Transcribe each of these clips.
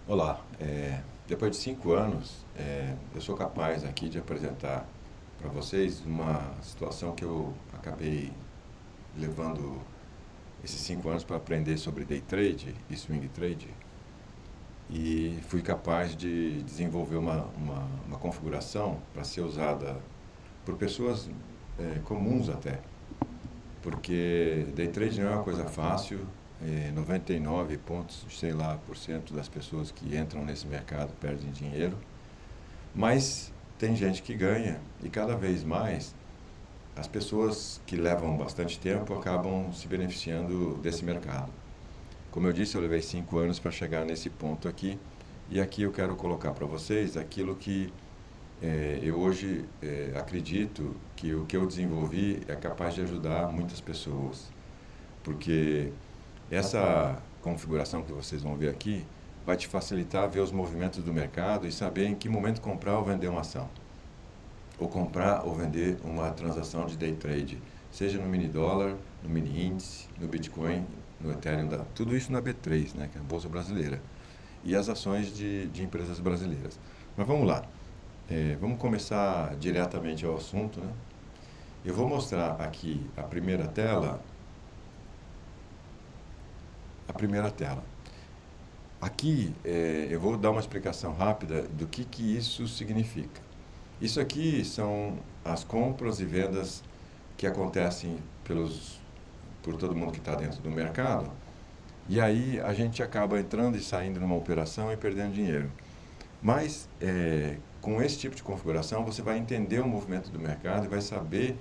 Olá, depois de 5 anos, eu sou capaz aqui de apresentar para vocês uma situação que eu acabei levando esses 5 anos para aprender sobre day trade e swing trade e fui capaz de desenvolver uma configuração para ser usada por pessoas comuns até, porque day trade não é uma coisa fácil. 99 pontos, sei lá, por cento das pessoas que entram nesse mercado perdem dinheiro. Mas tem gente que ganha e cada vez mais as pessoas que levam bastante tempo acabam se beneficiando desse mercado. Como eu disse, eu levei 5 anos para chegar nesse ponto aqui e aqui eu quero colocar para vocês aquilo que eu hoje acredito que o que eu desenvolvi é capaz de ajudar muitas pessoas, porque essa configuração que vocês vão ver aqui vai te facilitar ver os movimentos do mercado e saber em que momento comprar ou vender uma ação, ou comprar ou vender uma transação de day trade, seja no mini dólar, no mini índice, no Bitcoin, no Ethereum, tudo isso na B3, né, que é a Bolsa Brasileira, e as ações de empresas brasileiras. Mas vamos lá, vamos começar diretamente ao assunto, né? Eu vou mostrar aqui a primeira tela. A primeira tela. Aqui eu vou dar uma explicação rápida do que isso significa. Isso aqui são as compras e vendas que acontecem por todo mundo que está dentro do mercado. E aí a gente acaba entrando e saindo numa operação e perdendo dinheiro. Mas com esse tipo de configuração você vai entender o movimento do mercado e vai saber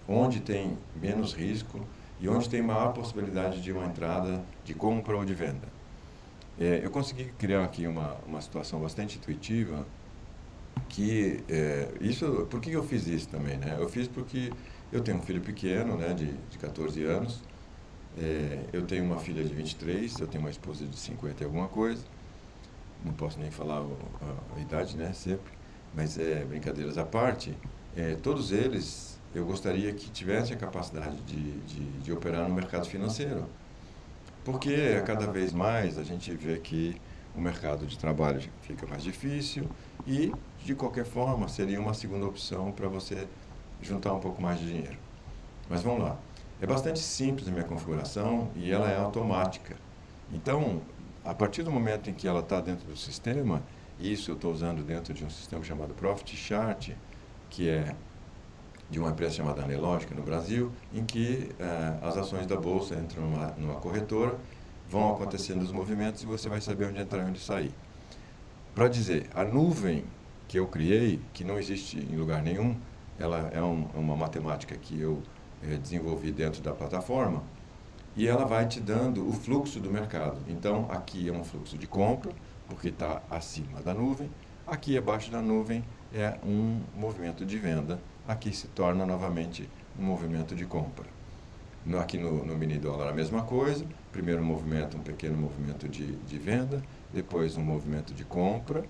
onde tem menos risco e onde tem maior possibilidade de uma entrada de compra ou de venda. Eu consegui criar aqui uma situação bastante intuitiva por que eu fiz isso também, né? Eu fiz porque eu tenho um filho pequeno, né, de 14 anos, eu tenho uma filha de 23, eu tenho uma esposa de 50 e alguma coisa, não posso nem falar a idade, né, sempre, mas brincadeiras à parte, todos eles eu gostaria que tivessem a capacidade de operar no mercado financeiro. Porque cada vez mais a gente vê que o mercado de trabalho fica mais difícil e, de qualquer forma, seria uma segunda opção para você juntar um pouco mais de dinheiro. Mas vamos lá. É bastante simples a minha configuração e ela é automática. Então, a partir do momento em que ela está dentro do sistema, isso eu estou usando dentro de um sistema chamado Profit Chart, que é de uma empresa chamada Anelógica no Brasil, em que as ações da bolsa entram numa corretora, vão acontecendo os movimentos e você vai saber onde entrar e onde sair. Para dizer, a nuvem que eu criei, que não existe em lugar nenhum, ela é uma matemática que eu desenvolvi dentro da plataforma, e ela vai te dando o fluxo do mercado. Então, aqui é um fluxo de compra, porque está acima da nuvem. Aqui abaixo da nuvem é um movimento de venda. Aqui se torna novamente um movimento de compra. Aqui no mini dólar a mesma coisa. Primeiro movimento, um pequeno movimento de venda. Depois um movimento de compra,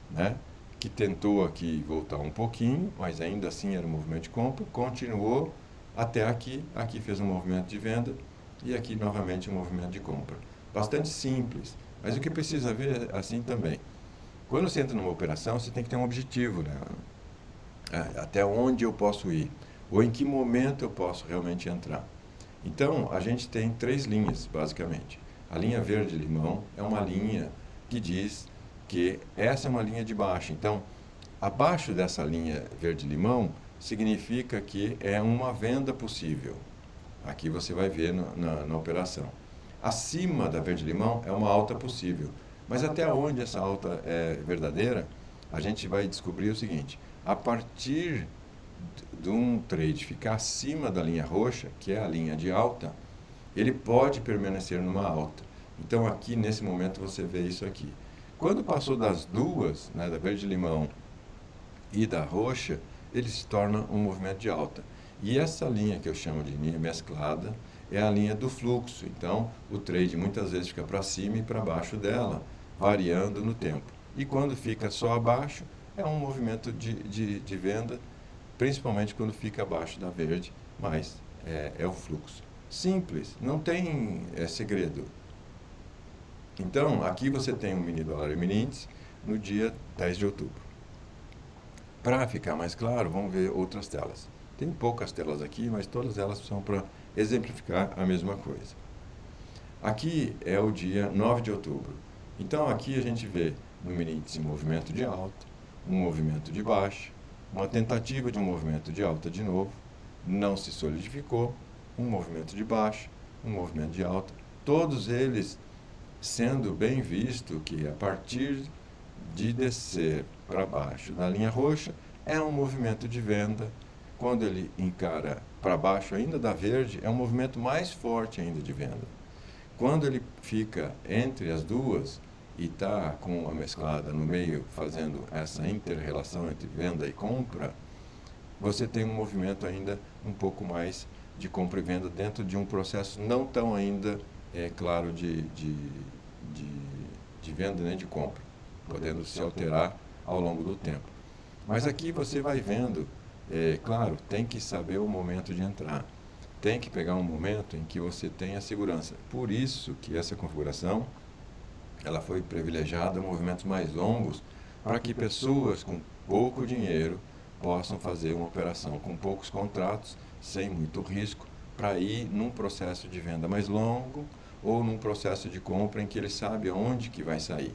né? Que tentou aqui voltar um pouquinho, mas ainda assim era um movimento de compra. Continuou até aqui. Aqui fez um movimento de venda. E aqui novamente um movimento de compra. Bastante simples, mas o que precisa ver é assim também. Quando você entra numa operação, você tem que ter um objetivo, né? Até onde eu posso ir, ou em que momento eu posso realmente entrar. Então, a gente tem três linhas, basicamente. A linha verde-limão é uma linha que diz que essa é uma linha de baixa. Então, abaixo dessa linha verde-limão, significa que é uma venda possível. Aqui você vai ver na operação. Acima da verde-limão é uma alta possível. Mas até onde essa alta é verdadeira, a gente vai descobrir o seguinte: a partir de um trade ficar acima da linha roxa, que é a linha de alta, ele pode permanecer numa alta. Então aqui nesse momento você vê isso aqui. Quando passou das duas, né, da verde-limão e da roxa, ele se torna um movimento de alta. E essa linha que eu chamo de linha mesclada é a linha do fluxo. Então, o trade muitas vezes fica para cima e para baixo dela, variando no tempo. E quando fica só abaixo, é um movimento de venda, principalmente quando fica abaixo da verde, mas é o fluxo. Simples, não tem segredo. Então, aqui você tem um mini dólar e mini índice no dia 10 de outubro. Para ficar mais claro, vamos ver outras telas. Tem poucas telas aqui, mas todas elas são para exemplificar a mesma coisa. Aqui é o dia 9 de outubro. Então, aqui a gente vê no mini índice um movimento de alta, um movimento de baixa, uma tentativa de um movimento de alta de novo, não se solidificou, um movimento de baixa, um movimento de alta, todos eles sendo bem visto que a partir de descer para baixo da linha roxa é um movimento de venda. Quando ele encara para baixo ainda da verde, é um movimento mais forte ainda de venda. Quando ele fica entre as duas e está com a mesclada no meio, fazendo essa inter-relação entre venda e compra, você tem um movimento ainda um pouco mais de compra e venda dentro de um processo não tão ainda claro de venda nem de compra, podendo se alterar ao longo do tempo. Mas aqui você vai vendo, claro, tem que saber o momento de entrar. Tem que pegar um momento em que você tenha segurança. Por isso que essa configuração ela foi privilegiada a movimentos mais longos para que pessoas com pouco dinheiro possam fazer uma operação com poucos contratos, sem muito risco, para ir num processo de venda mais longo ou num processo de compra em que ele sabe aonde que vai sair.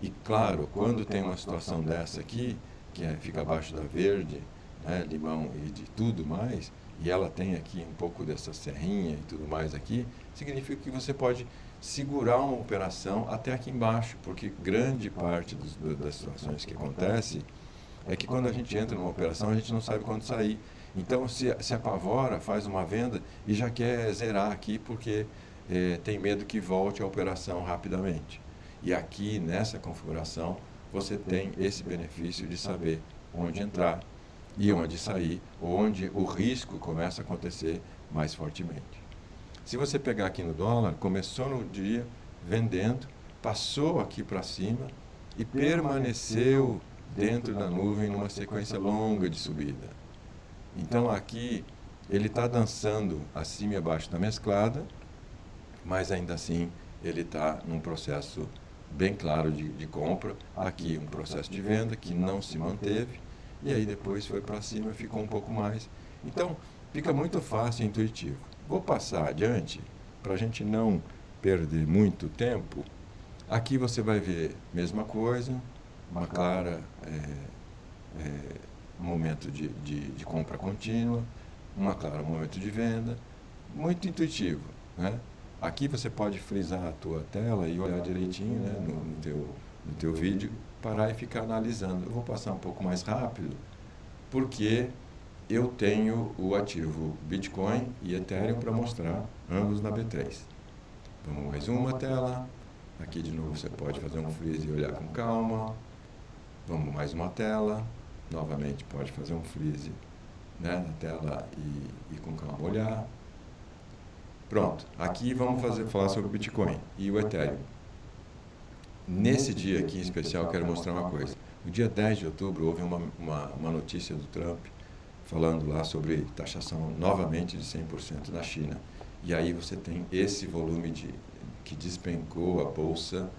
E claro, quando tem uma situação dessa aqui, que fica abaixo da verde, né, limão e de tudo mais, e ela tem aqui um pouco dessa serrinha e tudo mais aqui, significa que você pode segurar uma operação até aqui embaixo, porque grande parte das situações que acontece é que quando a gente entra numa operação, a gente não sabe quando sair. Então, se apavora, faz uma venda e já quer zerar aqui, porque tem medo que volte a operação rapidamente. E aqui, nessa configuração, você tem esse benefício de saber onde entrar e onde sair, onde o risco começa a acontecer mais fortemente. Se você pegar aqui no dólar, começou no dia vendendo, passou aqui para cima e permaneceu dentro da nuvem numa sequência longa de subida. Então aqui ele está dançando acima e abaixo da mesclada, mas ainda assim ele está num processo bem claro de compra. Aqui um processo de venda que não se manteve, e aí depois foi para cima e ficou um pouco mais. Então fica muito fácil e intuitivo. Vou passar adiante para a gente não perder muito tempo. Aqui você vai ver a mesma coisa, uma clara momento de compra contínua, uma clara momento de venda, muito intuitivo, né? Aqui você pode frisar a tua tela e olhar direitinho, né, no teu vídeo, parar e ficar analisando. Eu vou passar um pouco mais rápido, porque eu tenho o ativo Bitcoin e Ethereum para mostrar, ambos na B3. Vamos mais uma tela. Aqui de novo você pode fazer um freeze e olhar com calma. Vamos mais uma tela. Novamente pode fazer um freeze, né, na tela e com calma olhar. Pronto, aqui vamos falar sobre o Bitcoin e o Ethereum. Nesse dia aqui em especial, quero mostrar uma coisa. No dia 10 de outubro, houve uma notícia do Trump falando lá sobre taxação novamente de 100% na China. E aí você tem esse volume que despencou a bolsa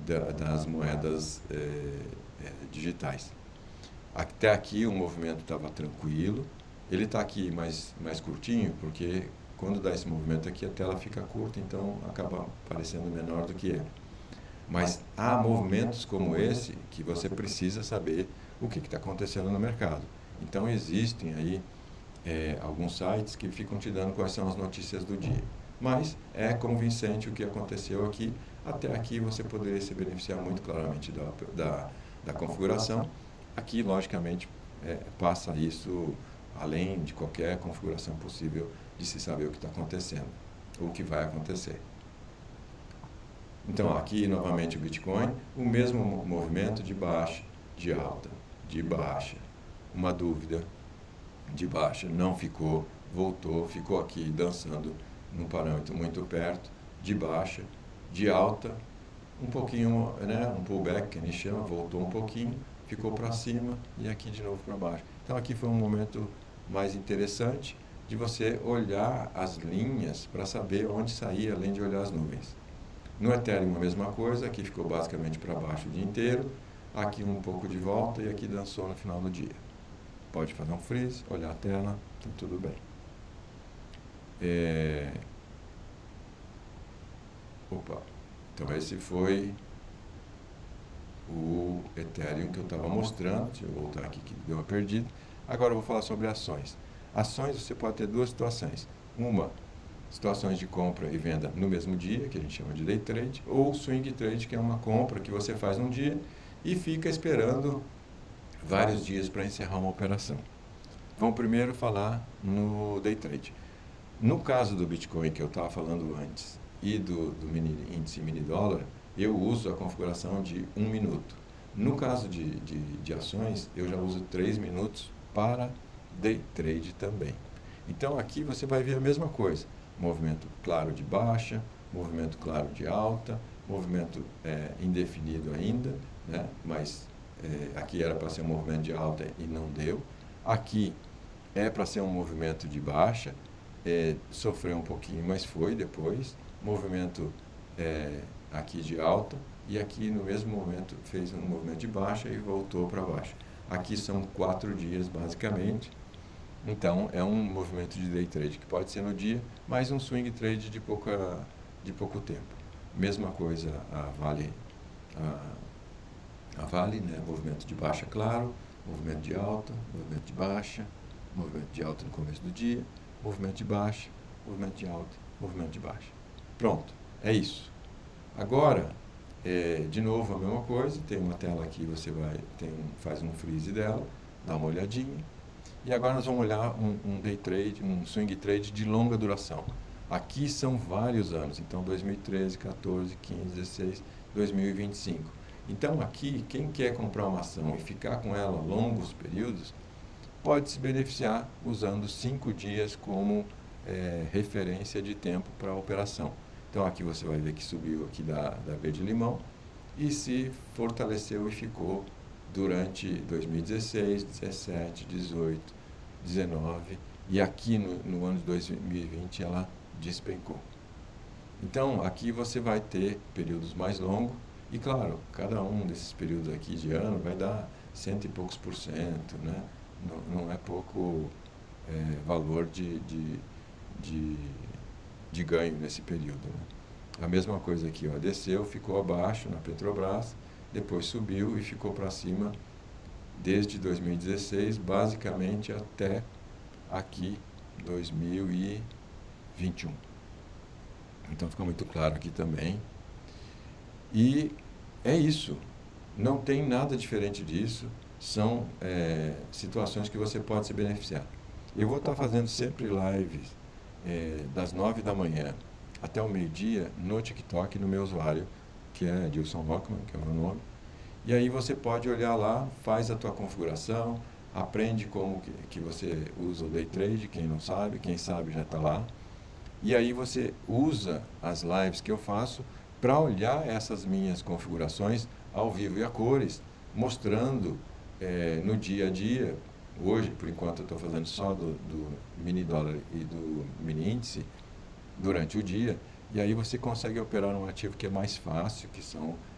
das moedas digitais. Até aqui o movimento estava tranquilo. Ele está aqui mais curtinho, porque quando dá esse movimento aqui, a tela fica curta, então acaba parecendo menor do que é. Mas há movimentos como esse que você precisa saber o que está acontecendo no mercado. Então existem aí alguns sites que ficam te dando quais são as notícias do dia. Mas é convincente o que aconteceu aqui. Até aqui você poderia se beneficiar muito claramente da configuração. Aqui, logicamente, passa isso além de qualquer configuração possível de se saber o que está acontecendo, ou o que vai acontecer. Então, aqui, novamente, o Bitcoin, o mesmo movimento de baixa, de alta, de baixa. Uma dúvida, de baixa, não ficou, voltou, ficou aqui dançando num parâmetro muito perto, de baixa, de alta, um pouquinho, né, um pullback, que a gente chama, voltou um pouquinho, ficou para cima e aqui de novo para baixo. Então, aqui foi um momento mais interessante de você olhar as linhas para saber onde sair, além de olhar as nuvens. No Ethereum a mesma coisa, aqui ficou basicamente para baixo o dia inteiro, aqui um pouco de volta e aqui dançou no final do dia. Pode fazer um freeze, olhar a tela, tá tudo bem. Opa, então esse foi o Ethereum que eu estava mostrando. Deixa eu voltar aqui que deu uma perdida. Agora eu vou falar sobre ações. Ações você pode ter duas situações. Uma, situações de compra e venda no mesmo dia, que a gente chama de day trade, ou swing trade, que é uma compra que você faz num dia e fica esperando vários dias para encerrar uma operação. Vamos primeiro falar no day trade. No caso do Bitcoin que eu estava falando antes e do mini índice mini dólar, eu uso a configuração de 1 minuto. No caso de ações, eu já uso 3 minutos para day trade também. Então aqui você vai ver a mesma coisa. Movimento claro de baixa, movimento claro de alta, movimento indefinido ainda, né? Mas aqui era para ser um movimento de alta e não deu. Aqui é para ser um movimento de baixa, sofreu um pouquinho, mas foi depois. Movimento aqui de alta e aqui no mesmo momento fez um movimento de baixa e voltou para baixo. Aqui são 4 dias basicamente. Então, é um movimento de day trade que pode ser no dia, mas um swing trade de pouco tempo. Mesma coisa a Vale, né? Movimento de baixa claro, movimento de alta, movimento de baixa, movimento de alta no começo do dia, movimento de baixa, movimento de alta, movimento de baixa. Pronto, é isso. Agora, de novo a mesma coisa, tem uma tela aqui, você faz um freeze dela, dá uma olhadinha. E agora nós vamos olhar um day trade, um swing trade de longa duração. Aqui são vários anos, então 2013, 14, 15, 16, 2025. Então aqui, quem quer comprar uma ação e ficar com ela longos períodos, pode se beneficiar usando 5 dias como referência de tempo para a operação. Então aqui você vai ver que subiu aqui da verde limão e se fortaleceu e ficou durante 2016, 17, 18, 19 e aqui no ano de 2020 ela despencou. Então aqui você vai ter períodos mais longos e claro, cada um desses períodos aqui de ano vai dar 100 e poucos %, né? Não é pouco valor de ganho nesse período, né? A mesma coisa aqui, ó, desceu, ficou abaixo na Petrobras, depois subiu e ficou para cima desde 2016, basicamente até aqui 2021. Então fica muito claro aqui também. E é isso, não tem nada diferente disso, são situações que você pode se beneficiar. Eu vou estar fazendo sempre lives das 9 da manhã até o meio-dia no TikTok, no meu usuário, que é Dilson Rockman, que é o meu nome. E aí você pode olhar lá, faz a tua configuração, aprende como que você usa o day trade, quem não sabe, quem sabe já está lá. E aí você usa as lives que eu faço para olhar essas minhas configurações ao vivo e a cores, mostrando no dia a dia. Hoje, por enquanto, eu estou fazendo só do mini dólar e do mini índice durante o dia, e aí você consegue operar um ativo que é mais fácil,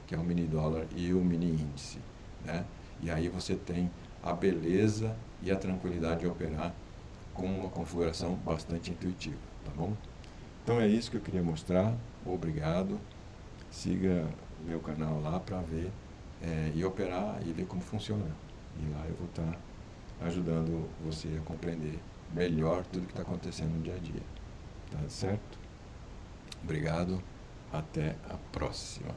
que é o mini dólar e o mini índice, né? E aí você tem a beleza e a tranquilidade de operar com uma configuração bastante intuitiva, tá bom? Então é isso que eu queria mostrar. Obrigado. Siga o meu canal lá para ver e operar e ver como funciona. E lá eu vou estar ajudando você a compreender melhor tudo que está acontecendo no dia a dia. Tá certo? Obrigado. Até a próxima.